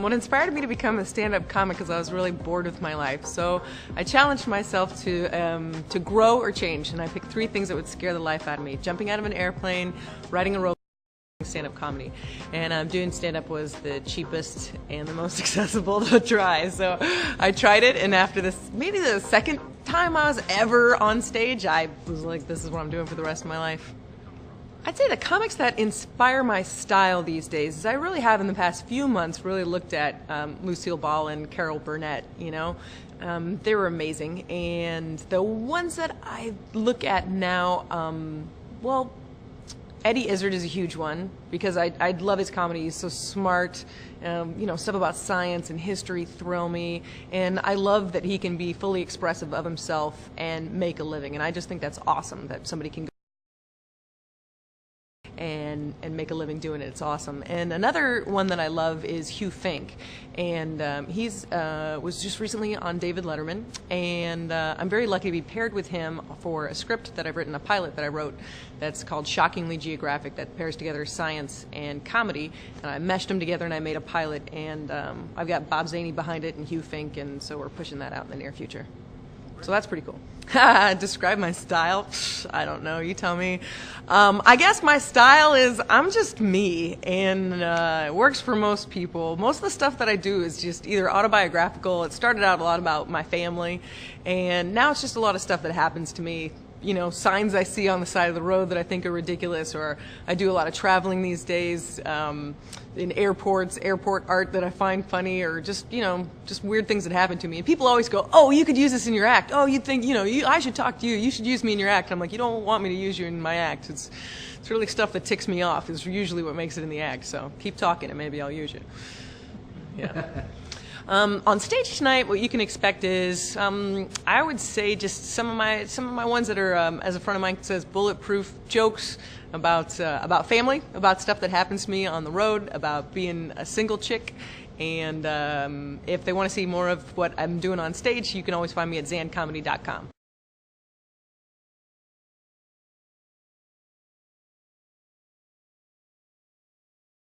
What inspired me to become a stand-up comic is I was really bored with my life. So I challenged myself to grow or change, and I picked 3 things that would scare the life out of me: jumping out of an airplane, writing a rope, stand-up comedy. And doing stand-up was the cheapest and the most accessible to try. So I tried it, and after this, maybe the second time I was ever on stage, I was like, this is what I'm doing for the rest of my life. I'd say the comics that inspire my style these days is I really have in the past few months really looked at Lucille Ball and Carol Burnett, you know. They were amazing. And the ones that I look at now, well, Eddie Izzard is a huge one because I love his comedy. He's so smart. You know, stuff about science and history thrill me. And I love that he can be fully expressive of himself and make a living. And I just think that's awesome that somebody can go and make a living doing it. It's awesome. And another one that I love is Hugh Fink, and he's was just recently on David Letterman, and I'm very lucky to be paired with him for a script that I've written, a pilot that I wrote that's called Shockingly Geographic, that pairs together science and comedy, and I meshed them together and I made a pilot, and I've got Bob Zaney behind it and Hugh Fink, and so we're pushing that out in the near future. So that's pretty cool. Describe my style? I don't know. You tell me. I guess my style is I'm just me, and it works for most people. Most of the stuff that I do is just either autobiographical. It started out a lot about my family, and now it's just a lot of stuff that happens to me. You know, signs I see on the side of the road that I think are ridiculous, or I do a lot of traveling these days in airports, airport art that I find funny, or just, you know, just weird things that happen to me. And people always go, oh, you could use this in your act. Oh, you think, you know, I should talk to you. You should use me in your act. I'm like, you don't want me to use you in my act. It's really stuff that ticks me off is usually what makes it in the act. So keep talking and maybe I'll use you. Yeah. On stage tonight, what you can expect is, I would say, just some of my ones that are, as a friend of mine says, bulletproof jokes about family, about stuff that happens to me on the road, about being a single chick, and if they want to see more of what I'm doing on stage, you can always find me at zancomedy.com.